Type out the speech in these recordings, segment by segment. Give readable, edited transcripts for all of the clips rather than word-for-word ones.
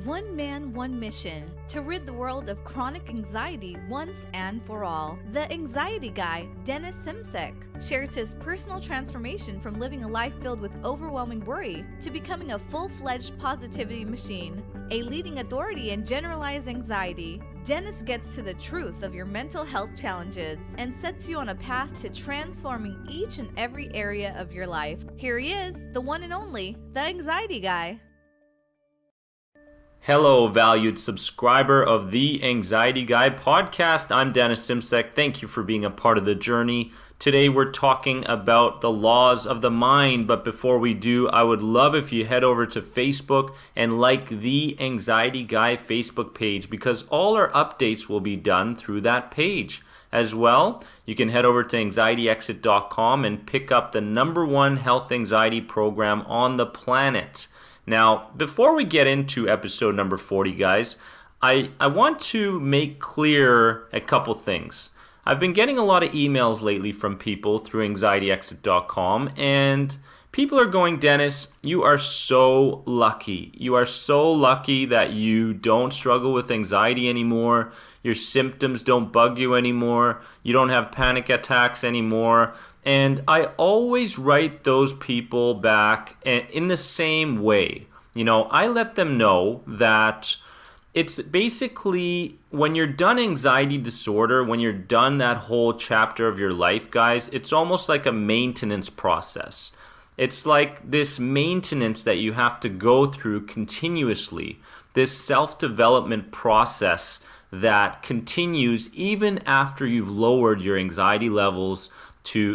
One man, one mission, to rid the world of chronic anxiety once and for all. The Anxiety Guy, Dennis Simsek, shares his personal transformation from living a life filled with overwhelming worry to becoming a full-fledged positivity machine, a leading authority in generalized anxiety. Dennis gets to the truth of your mental health challenges and sets you on a path to transforming each and every area of your life. Here he is, the one and only, the Anxiety Guy. Hello, valued subscriber of the Anxiety Guy podcast. I'm Dennis Simsek. Thank you for being a part of the journey. Today we're talking about the laws of the mind, but before we do, I would love if you head over to Facebook and like the Anxiety Guy Facebook page because all our updates will be done through that page. As well, you can head over to anxietyexit.com and pick up the #1 health anxiety program on the planet. Now, before we get into episode number 40, guys, I want to make clear a couple things. I've been getting a lot of emails lately from people through anxietyexit.com, and people are going, Dennis, you are so lucky. You are so lucky that you don't struggle with anxiety anymore. Your symptoms don't bug you anymore. You don't have panic attacks anymore. And I always write those people back in the same way. You know, I let them know that it's basically when you're done anxiety disorder, when you're done that whole chapter of your life, guys, it's almost like a maintenance process. It's like this maintenance that you have to go through continuously, this self-development process that continues even after you've lowered your anxiety levels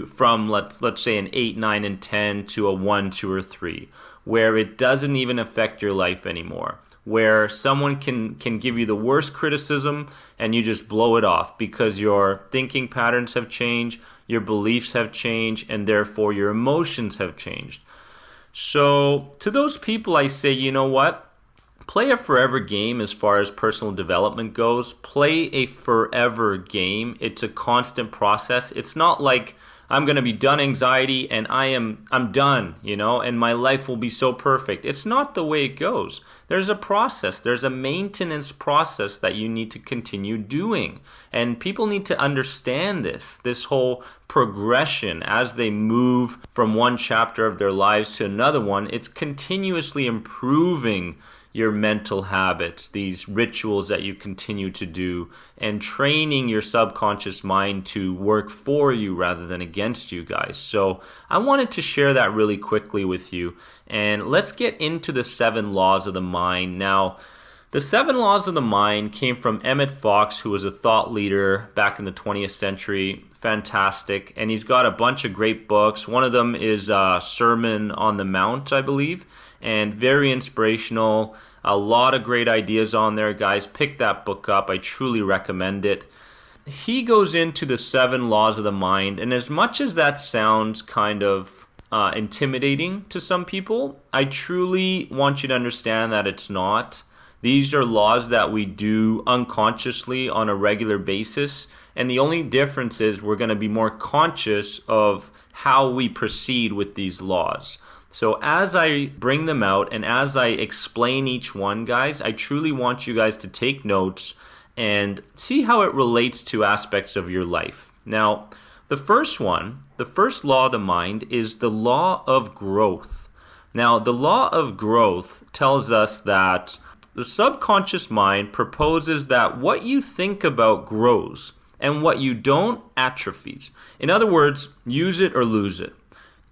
from let's say an 8, 9, and 10 to a 1, 2, or 3, where it doesn't even affect your life anymore, where someone can give you the worst criticism and you just blow it off because your thinking patterns have changed, your beliefs have changed, and therefore your emotions have changed. So to those people, I say, you know what? Play a forever game as far as personal development goes. Play a forever game. It's a constant process. It's not like I'm going to be done anxiety and I'm done, you know, and my life will be so perfect. It's not the way it goes. There's a process. There's a maintenance process that you need to continue doing. And people need to understand this whole progression as they move from one chapter of their lives to another one. It's continuously improving your mental habits, these rituals that you continue to do, and training your subconscious mind to work for you rather than against you guys. So I wanted to share that really quickly with you. And let's get into the 7 laws of the mind. Now, the 7 laws of the mind came from Emmett Fox, who was a thought leader back in the 20th century. Fantastic. And he's got a bunch of great books. One of them is Sermon on the Mount, I believe, and very inspirational. A lot of great ideas on there, guys. Pick that book up. I truly recommend it. He goes into the 7 laws of the mind, and as much as that sounds kind of intimidating to some people, I truly want you to understand that it's not. These are laws that we do unconsciously on a regular basis, and the only difference is we're going to be more conscious of how we proceed with these laws. So as I bring them out and as I explain each one, guys, I truly want you guys to take notes and see how it relates to aspects of your life. Now, the first law of the mind is the law of growth. Now, the law of growth tells us that the subconscious mind proposes that what you think about grows and what you don't atrophies. In other words, use it or lose it.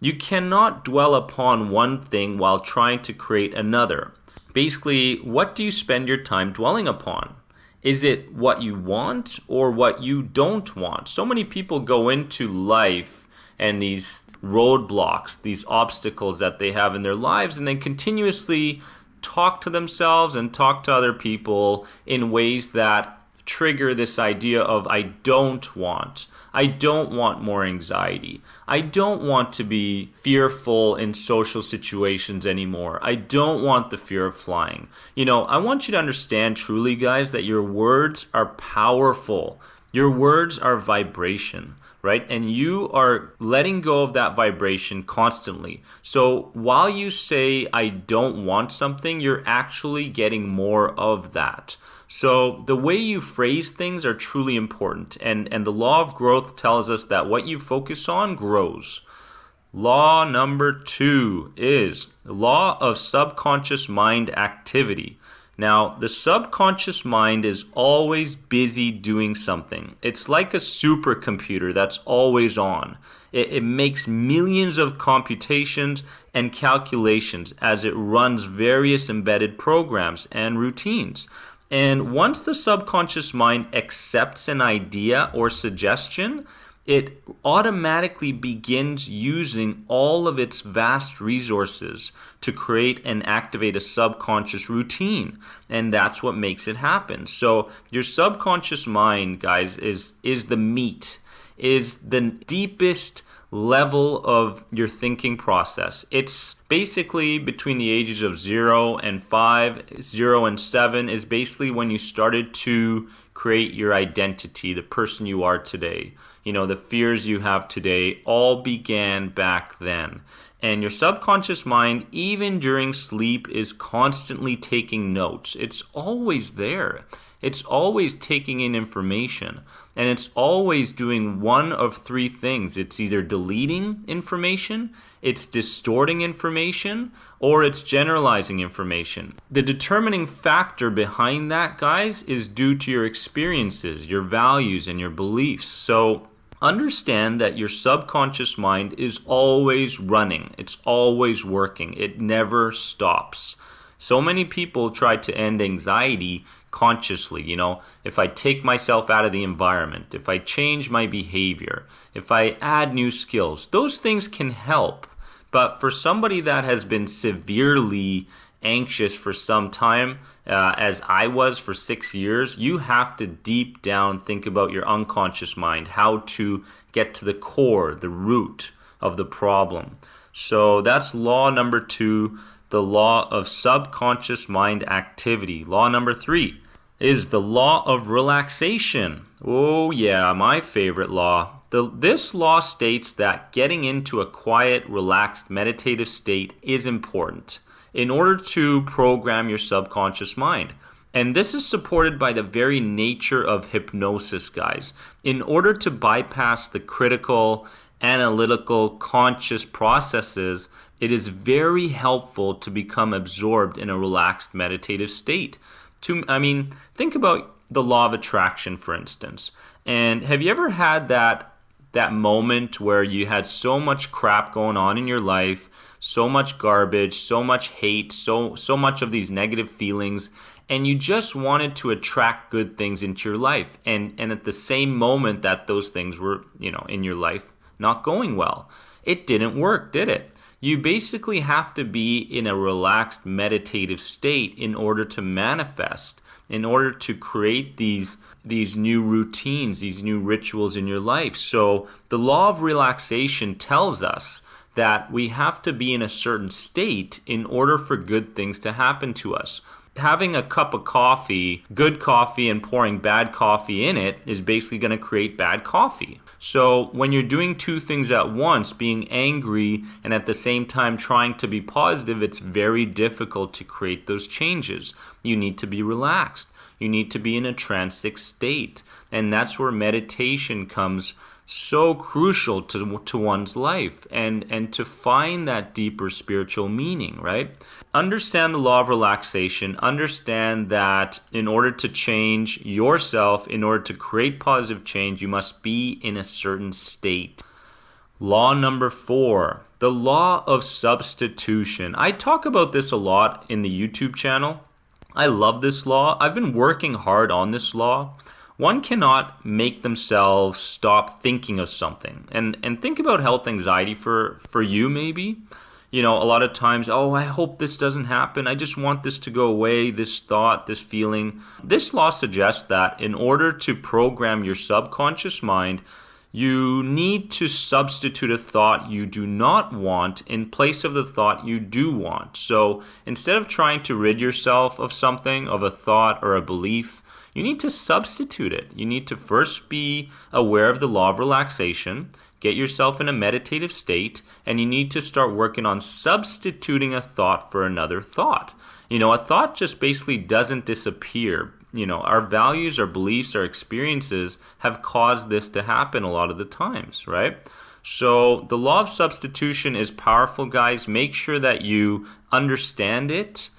You cannot dwell upon one thing while trying to create another. Basically, what do you spend your time dwelling upon? Is it what you want or what you don't want? So many people go into life and these roadblocks, these obstacles that they have in their lives, and they continuously talk to themselves and talk to other people in ways that trigger this idea of I don't want more anxiety. I don't want to be fearful in social situations anymore. I don't want the fear of flying. You know, I want you to understand truly, guys, that your words are powerful. Your words are vibration. right? And you are letting go of that vibration constantly. So while you say, I don't want something, you're actually getting more of that. So the way you phrase things are truly important. And the law of growth tells us that what you focus on grows. Law number 2 is the law of subconscious mind activity. Now, the subconscious mind is always busy doing something. It's like a supercomputer that's always on. It makes millions of computations and calculations as it runs various embedded programs and routines. And once the subconscious mind accepts an idea or suggestion, it automatically begins using all of its vast resources to create and activate a subconscious routine. And that's what makes it happen. So your subconscious mind, guys, is the meat, is the deepest level of your thinking process. It's basically between the ages of 0 and 5, 0 and 7 is basically when you started to create your identity, the person you are today. You know, the fears you have today all began back then. And your subconscious mind, even during sleep, is constantly taking notes. It's always there. It's always taking in information. And it's always doing one of 3 things. It's either deleting information, it's distorting information, or it's generalizing information. The determining factor behind that, guys, is due to your experiences, your values, and your beliefs. So understand that your subconscious mind is always running. It's always working. It never stops. So many people try to end anxiety consciously. You know, if I take myself out of the environment, if I change my behavior, if I add new skills, those things can help. But for somebody that has been severely anxious for some time, as I was for 6 years, you have to deep down think about your unconscious mind, how to get to the core, the root of the problem. So that's law number 2, the law of subconscious mind activity. Law number 3 is the law of relaxation. Oh yeah, my favorite law. This law states that getting into a quiet, relaxed, meditative state is important in order to program your subconscious mind. And this is supported by the very nature of hypnosis, guys. In order to bypass the critical, analytical, conscious processes, it is very helpful to become absorbed in a relaxed meditative state. Think about the law of attraction, for instance. And have you ever had that moment where you had so much crap going on in your life, so much garbage, so much hate, so much of these negative feelings, and you just wanted to attract good things into your life, and at the same moment that those things were, in your life not going well? It didn't work, did it? You basically have to be in a relaxed meditative state in order to manifest, in order to create these new routines, these new rituals in your life. So the law of relaxation tells us that we have to be in a certain state in order for good things to happen to us. Having a cup of coffee, good coffee, and pouring bad coffee in it is basically going to create bad coffee. So when you're doing 2 things at once, being angry and at the same time trying to be positive, it's very difficult to create those changes. You need to be relaxed. You need to be in a transic state. And that's where meditation comes so crucial to one's life and to find that deeper spiritual meaning, right? Understand the law of relaxation. Understand that in order to change yourself, in order to create positive change, you must be in a certain state. Law number 4, the law of substitution. I talk about this a lot in the YouTube channel. I love this law. I've been working hard on this law. One cannot make themselves stop thinking of something. And think about health anxiety for you maybe. A lot of times, I hope this doesn't happen. I just want this to go away, this thought, this feeling. This law suggests that in order to program your subconscious mind, you need to substitute a thought you do not want in place of the thought you do want. So instead of trying to rid yourself of something, of a thought or a belief, you need to substitute it. You need to first be aware of the law of relaxation, get yourself in a meditative state, and you need to start working on substituting a thought for another thought. A thought just basically doesn't disappear. Our values, our beliefs, our experiences have caused this to happen a lot of the times, right? So the law of substitution is powerful, guys. Make sure that you understand it.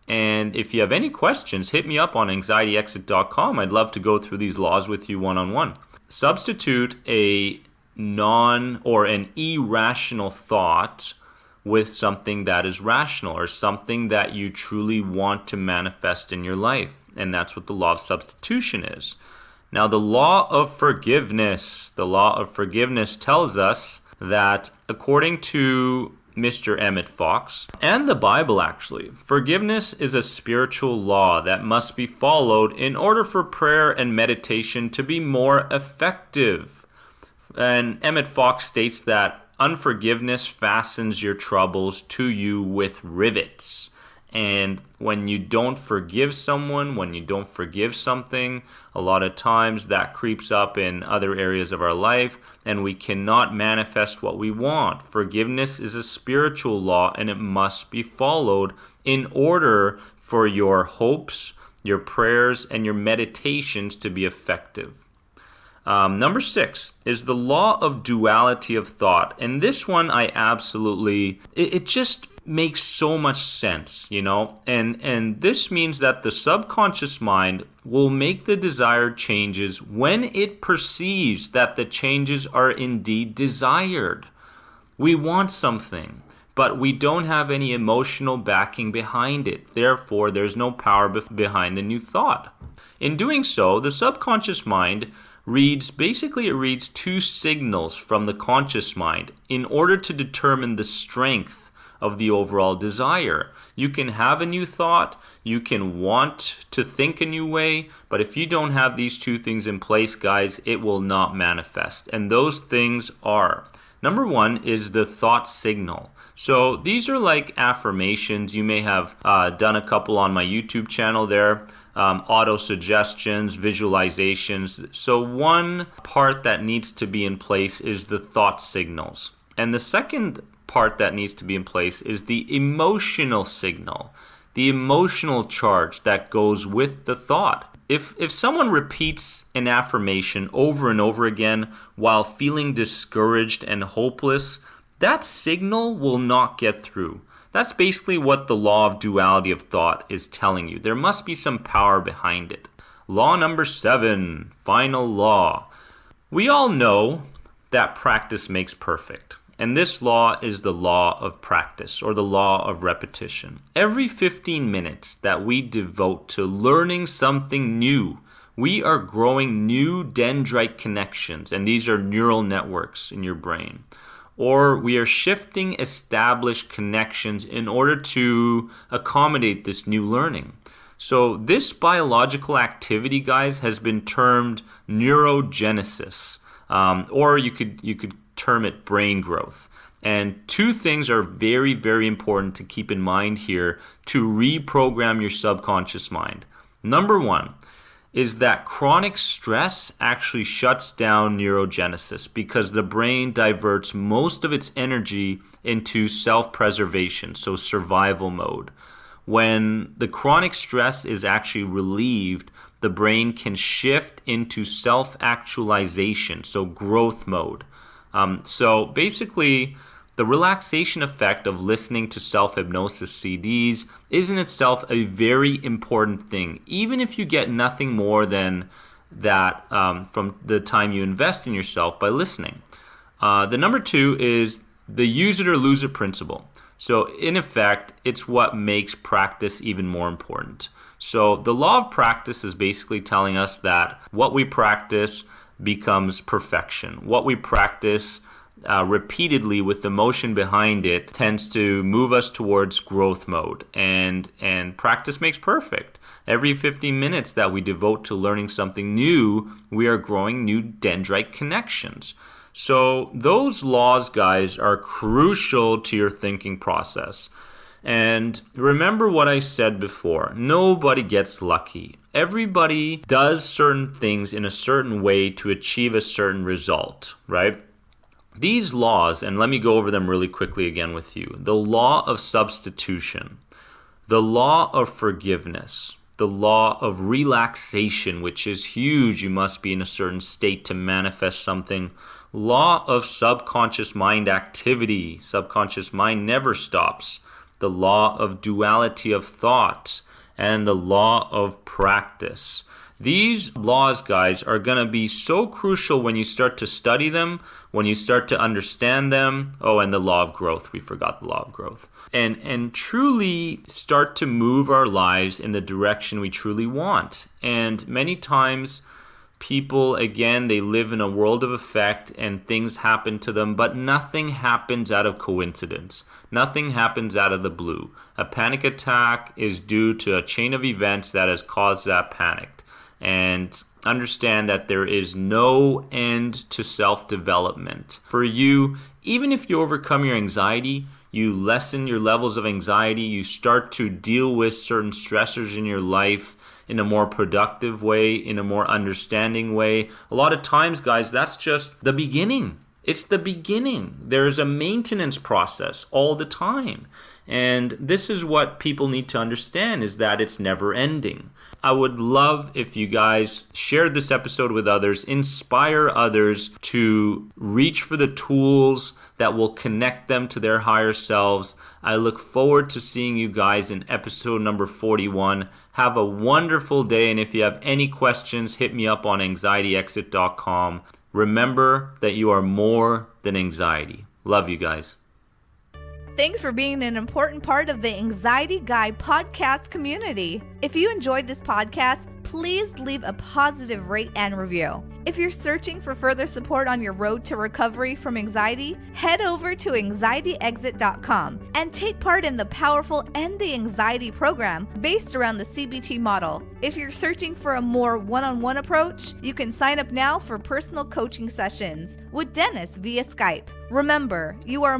And if you have any questions, hit me up on anxietyexit.com. I'd love to go through these laws with you one-on-one. Substitute a an irrational thought with something that is rational, or something that you truly want to manifest in your life. And that's what the law of substitution is. Now, the law of forgiveness. The law of forgiveness tells us that, according to Mr. Emmett Fox, and the Bible actually, forgiveness is a spiritual law that must be followed in order for prayer and meditation to be more effective. And Emmett Fox states that unforgiveness fastens your troubles to you with rivets. And when you don't forgive someone, when you don't forgive something, a lot of times that creeps up in other areas of our life, and we cannot manifest what we want. Forgiveness is a spiritual law, and it must be followed in order for your hopes, your prayers, and your meditations to be effective. Number 6 is the law of duality of thought. And this one I absolutely, it just makes so much sense, and this means that the subconscious mind will make the desired changes when it perceives that the changes are indeed desired. We want something, but we don't have any emotional backing behind it. Therefore, there's no power behind the new thought. In doing so, the subconscious mind reads two signals from the conscious mind in order to determine the strength of the overall desire. You can have a new thought, you can want to think a new way, but if you don't have these two things in place, guys, it will not manifest. And those things are, number 1 is the thought signal. So these are like affirmations. You may have done a couple on my YouTube channel there. Auto suggestions, visualizations. So one part that needs to be in place is the thought signals. And the second part that needs to be in place is the emotional signal, the emotional charge that goes with the thought. If someone repeats an affirmation over and over again while feeling discouraged and hopeless, that signal will not get through. That's basically what the law of duality of thought is telling you. There must be some power behind it. Law number 7, final law. We all know that practice makes perfect. And this law is the law of practice, or the law of repetition. Every 15 minutes that we devote to learning something new, we are growing new dendrite connections, and these are neural networks in your brain. Or we are shifting established connections in order to accommodate this new learning. So this biological activity, guys, has been termed neurogenesis, or you could term it brain growth. And two things are very, very important to keep in mind here to reprogram your subconscious mind. Number 1 is that chronic stress actually shuts down neurogenesis because the brain diverts most of its energy into self-preservation, so survival mode. When the chronic stress is actually relieved, the brain can shift into self-actualization, so growth mode. So basically, the relaxation effect of listening to self-hypnosis CDs is in itself a very important thing, even if you get nothing more than that from the time you invest in yourself by listening. The number 2 is the use it or lose it principle. So in effect, it's what makes practice even more important. So the law of practice is basically telling us that what we practice becomes perfection. What we practice repeatedly with the motion behind it tends to move us towards growth mode, and practice makes perfect. Every 15 minutes that we devote to learning something new, we are growing new dendrite connections. So those laws, guys, are crucial to your thinking process. And remember what I said before, nobody gets lucky. Everybody does certain things in a certain way to achieve a certain result, right? These laws, and let me go over them really quickly again with you. The law of substitution, the law of forgiveness, the law of relaxation, which is huge. You must be in a certain state to manifest something. Law of subconscious mind activity. Subconscious mind never stops. The law of duality of thought, and the law of practice. These laws, guys, are going to be so crucial when you start to study them, when you start to understand them. Oh, and the law of growth. We forgot the law of growth. And truly start to move our lives in the direction we truly want. And many times people, again, they live in a world of effect and things happen to them, but nothing happens out of coincidence. Nothing happens out of the blue. A panic attack is due to a chain of events that has caused that panic. And understand that there is no end to self-development. For you, even if you overcome your anxiety, you lessen your levels of anxiety, you start to deal with certain stressors in your life in a more productive way, in a more understanding way. A lot of times, guys, that's just the beginning. It's the beginning. There's a maintenance process all the time. And this is what people need to understand, is that it's never ending. I would love if you guys shared this episode with others, inspire others to reach for the tools that will connect them to their higher selves. I look forward to seeing you guys in episode number 41. Have a wonderful day, and if you have any questions, hit me up on anxietyexit.com. Remember that you are more than anxiety. Love you guys. Thanks for being an important part of the Anxiety Guy podcast community. If you enjoyed this podcast, please leave a positive rate and review. If you're searching for further support on your road to recovery from anxiety, head over to anxietyexit.com and take part in the powerful End the Anxiety program based around the CBT model. If you're searching for a more one-on-one approach, you can sign up now for personal coaching sessions with Dennis via Skype. Remember, you are